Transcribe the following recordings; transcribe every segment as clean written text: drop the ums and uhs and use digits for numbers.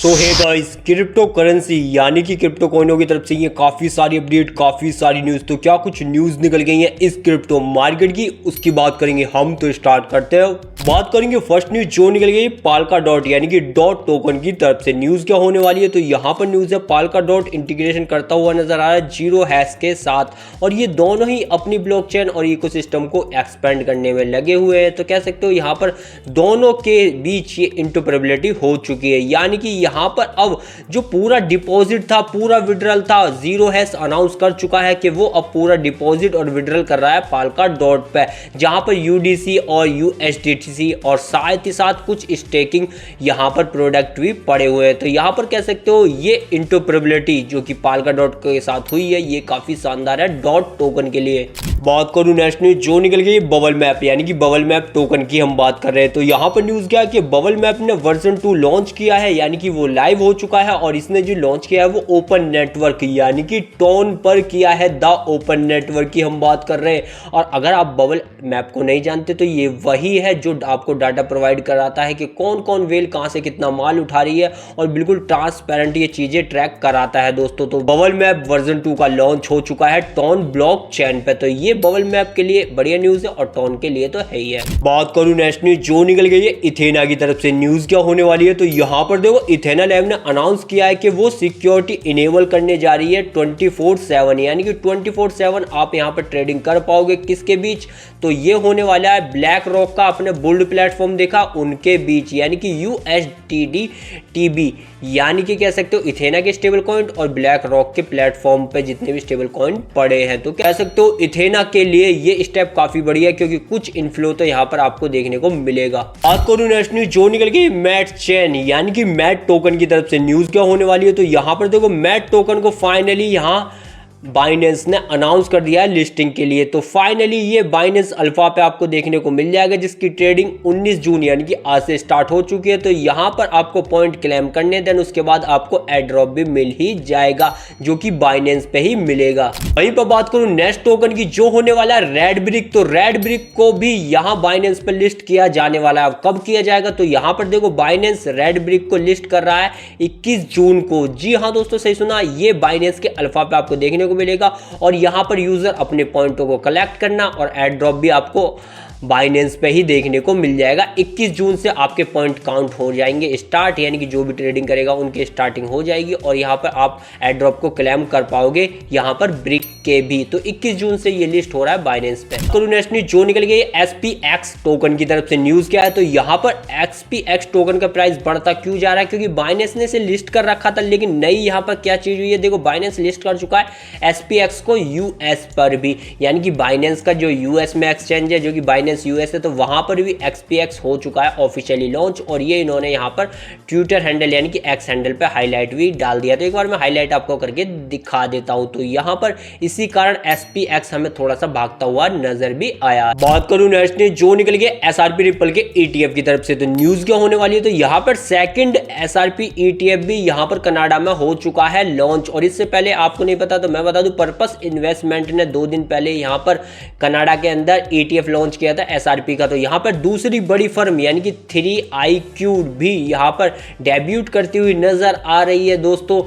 सो hey guys, crypto currency यानी कि crypto कॉइनों की तरफ से ये काफ़ी सारी अपडेट, काफ़ी सारी न्यूज़। तो क्या कुछ न्यूज़ निकल गई हैं इस क्रिप्टो मार्केट की, उसकी बात करेंगे हम। तो स्टार्ट करते हैं। बात करेंगे फर्स्ट न्यूज़ जो निकल गई पाल्का डॉट यानी कि डॉट टोकन की तरफ से। न्यूज़ क्या होने वाली है, तो यहाँ पर न्यूज़ है पाल्का डॉट इंटीग्रेशन करता हुआ नजर आ रहा है जीरो हैश के साथ, और ये दोनों ही अपनी ब्लॉकचेन और इकोसिस्टम को एक्सपेंड करने में लगे हुए हैं। तो कह सकते हो यहाँ पर दोनों के बीच ये इंटरऑपरेबिलिटी हो चुकी है, यानी कि यहाँ पर अब जो पूरा डिपॉजिट था, पूरा विड्रॉल था, जीरो हैश अनाउंस कर चुका है कि वो अब पूरा डिपॉजिट और विड्रॉल कर रहा है पाल्का डॉट पे, जहां पर यूडीसी और यूएसडीसी और साथ ही साथ कुछ स्टेकिंग यहाँ पर प्रोडक्ट भी पड़े हुए हैं। तो यहाँ पर कह सकते हो ये इंटरऑपरेबिलिटी जो कि पाल्का डॉट के साथ हुई है, ये काफी शानदार है डॉट टोकन के लिए। बात करूं नेक्स्ट न्यूज जो निकल गई बबल मैप यानी कि बबल मैप टोकन की हम बात कर रहे हैं। तो यहाँ पर न्यूज क्या है कि बबल मैप ने वर्जन 2 लॉन्च किया है, यानी कि वो लाइव हो चुका है, और इसने जो लॉन्च किया है वो ओपन नेटवर्क यानी कि टोन पर किया है। द ओपन नेटवर्क की हम बात कर रहे हैं। और अगर आप बबल मैप को नहीं जानते तो ये वही है जो आपको डाटा प्रोवाइड कराता है कि कौन कौन वेल कहाँ से कितना माल उठा रही है, और बिल्कुल ट्रांसपेरेंट ये चीजें ट्रैक कराता है दोस्तों। तो बबल मैप वर्जन 2 का लॉन्च हो चुका है टोन ब्लॉक चेन पे। तो ये बबल मैप के लिए बढ़िया न्यूज है और टोन के लिए तो है ही है। बात करूं नेक्स्ट न्यूज जो निकल गई है इथेना की तरफ से। न्यूज क्या होने वाली है, तो यहाँ पर देखो इथेना लैब ने अनाउंस किया है कि वो सिक्योरिटी इनेबल करने जा रही है 24/7, यानी कि 24/7 आप यहाँ पर ट्रेडिंग कर पाओगे। किसके बीच, तो ये होने वाला है ब्लैक रॉक का, अपने बुल्ड प्लेटफॉर्म देखा उनके बीच, यानी कि यूएसडीडी टीबी, यानी कि कह सकते हो इथेना के स्टेबल कॉइन और ब्लैक रॉक के प्लेटफॉर्म पे जितने भी स्टेबल कॉइन पड़े हैं। तो कह सकते हो इथेना के लिए ये स्टेप काफी बढ़िया है, क्योंकि कुछ इनफ्लो तो यहाँ पर आपको देखने को मिलेगा। बात करूं नेक्स्ट न्यूज जो निकल गई मैट चेन यानी कि मैट टोकन की तरफ से। न्यूज क्या होने वाली है, तो यहाँ पर देखो मैट टोकन को फाइनली यहाँ बाइनेंस ने अनाउंस कर दिया है लिस्टिंग के लिए। तो फाइनली ये बाइनेंस अल्फा पे आपको देखने को मिल जाएगा, जिसकी ट्रेडिंग 19 जून यानी कि आज से स्टार्ट हो चुकी है। तो यहाँ पर आपको पॉइंट क्लेम करने, देन उसके बाद आपको एयर ड्रॉप भी मिल ही जाएगा, जो कि बाइनेंस पे ही मिलेगा। वहीं पर बात करूं नेक्स्ट टोकन की जो होने वाला है रेड ब्रिक। तो रेड ब्रिक को भी यहाँ बाइनेंस पे लिस्ट किया जाने वाला है। कब किया जाएगा, तो यहाँ पर देखो बाइनेंस रेड ब्रिक को लिस्ट कर रहा है 21 जून को। जी हाँ दोस्तों, सही सुना, ये बाइनेंस के अल्फा पे आपको देखने को मिलेगा, और यहां पर यूजर अपने पॉइंटों को कलेक्ट करना और एयर ड्रॉप भी आपको बाइनेंस पे ही देखने को मिल जाएगा। 21 जून से आपके पॉइंट काउंट हो जाएंगे स्टार्ट, यानी कि जो भी ट्रेडिंग करेगा उनकी स्टार्टिंग हो जाएगी, और यहाँ पर आप एयर ड्रॉप को क्लेम कर पाओगे यहाँ पर ब्रिक के भी। तो 21 जून से ये लिस्ट हो रहा है बाइनेंस पे। तो नेक्स्ट न्यूज जो निकल गई SPX टोकन की तरफ से। न्यूज क्या है, तो यहाँ पर SPX टोकन का प्राइस बढ़ता क्यों जा रहा है, क्योंकि बाइनेंस ने इसे लिस्ट कर रखा था, लेकिन नई यहाँ पर क्या चीज हुई है, देखो बाइनेंस लिस्ट कर चुका है SPX को यूएस पर भी, यानी कि बाइनेंस का जो यूएस में एक्सचेंज है, जो कि बाइनेंस यूएस है, तो वहां पर भी XPX हो चुका है ऑफिशियली लॉन्च, और ये इन्होंने यहाँ पर ट्विटर हैंडल यानी कि एक्स हैंडल पे हाईलाइट भी डाल दिया। तो एक बार मैं हाईलाइट आपको करके दिखा देता हूं। तो यहाँ पर इसी कारण SPX हमें थोड़ा सा भागता हुआ नजर भी आया। बात करूं नेक्स्ट जो निकल गए SRP रिपल के ETF की तरफ से। तो न्यूज क्या होने वाली है, तो यहाँ पर सेकंड SRP ETF भी यहाँ पर कनाडा में हो चुका है लॉन्च, और इससे पहले आपको नहीं पता तो मैं बता दूं, पर्पस इन्वेस्टमेंट ने 2 दिन पहले यहाँ पर कनाडा के अंदर ETF लॉन्च किया था SRP का। तो यहाँ पर दूसरी बड़ी फर्म यानी कि 3iQ भी यहाँ पर डेब्यूट करती हुई नजर आ रही है दोस्तों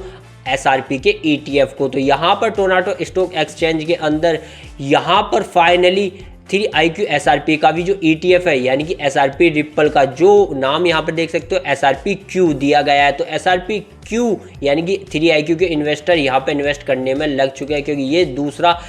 SRP के ETF को। तो यहाँ पर टोरंटो स्टॉक एक्सचेंज के अंदर यहाँ पर फाइनली 3iQ SRP का भी जो ETF है, यानी कि SRP रिपल का जो नाम यहाँ पर देख सकते हो SRPQ दिया गया है। तो SRPQ यानी कि 3iQ के इन्वेस्टर यहाँ पे इन्वेस्ट करने में लग चुके हैं, क्योंकि ये दूसरा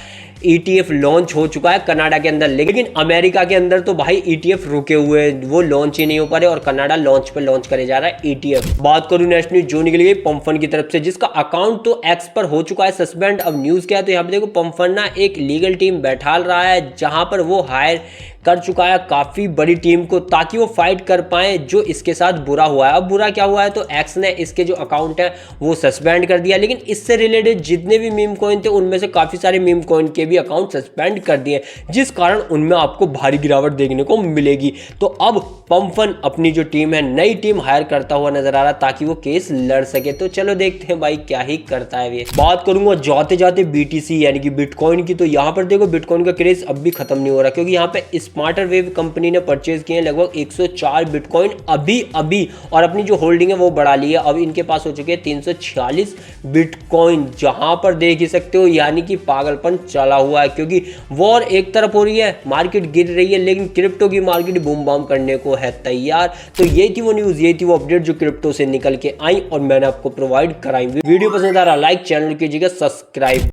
ETF लॉन्च हो चुका है कनाडा के अंदर। लेकिन अमेरिका के अंदर तो भाई ETF रुके हुए हैं, वो लॉन्च ही नहीं हो पा रहे, और कनाडा लॉन्च करे जा रहा है ETF। बात करूं नेक्स्ट न्यूज जो निकल गई पंपन की तरफ से, जिसका अकाउंट तो X पर हो चुका है सस्पेंड। अब न्यूज क्या है, तो यहाँ पे देखो पंपन ना एक लीगल टीम बैठाल रहा है, जहां पर वो हायर कर चुका है काफी बड़ी टीम को, ताकि वो फाइट कर पाए जो इसके साथ बुरा हुआ है। अब बुरा क्या हुआ है, तो एक्स ने इसके जो अकाउंट है वो सस्पेंड कर दिया, लेकिन इससे रिलेटेड जितने भी मीम कॉइन थे उनमें से काफी सारे मीम कॉइन के भी अकाउंट सस्पेंड कर दिए, जिस कारण उनमें आपको भारी गिरावट देखने को मिलेगी। तो अब पंपफन अपनी जो टीम है, नई टीम हायर करता हुआ नजर आ रहा ताकि वो केस लड़ सके। तो चलो देखते हैं भाई क्या ही करता है ये। बात करूंगा जाते जाते बीटीसी यानी कि बिटकॉइन की, तो यहाँ पर देखो बिटकॉइन का क्रेज अब भी खत्म नहीं हो रहा, क्योंकि यहाँ पे स्मार्टर वेव कंपनी ने परचेज किए हैं लगभग 104 बिटकॉइन अभी, और अपनी जो होल्डिंग है वो बढ़ा ली है। अब इनके पास हो चुके हैं 346 बिटकॉइन, जहां पर देख ही सकते हो यानी कि पागलपन चला हुआ है, क्योंकि वॉर एक तरफ हो रही है, मार्केट गिर रही है, लेकिन क्रिप्टो की मार्केट बूम बाम करने को है तैयार। तो ये थी वो न्यूज़, ये थी वो अपडेट जो क्रिप्टो से निकल के आई और मैंने आपको प्रोवाइड कराई। वीडियो पसंद आ रहा लाइक, चैनल कीजिएगा सब्सक्राइब।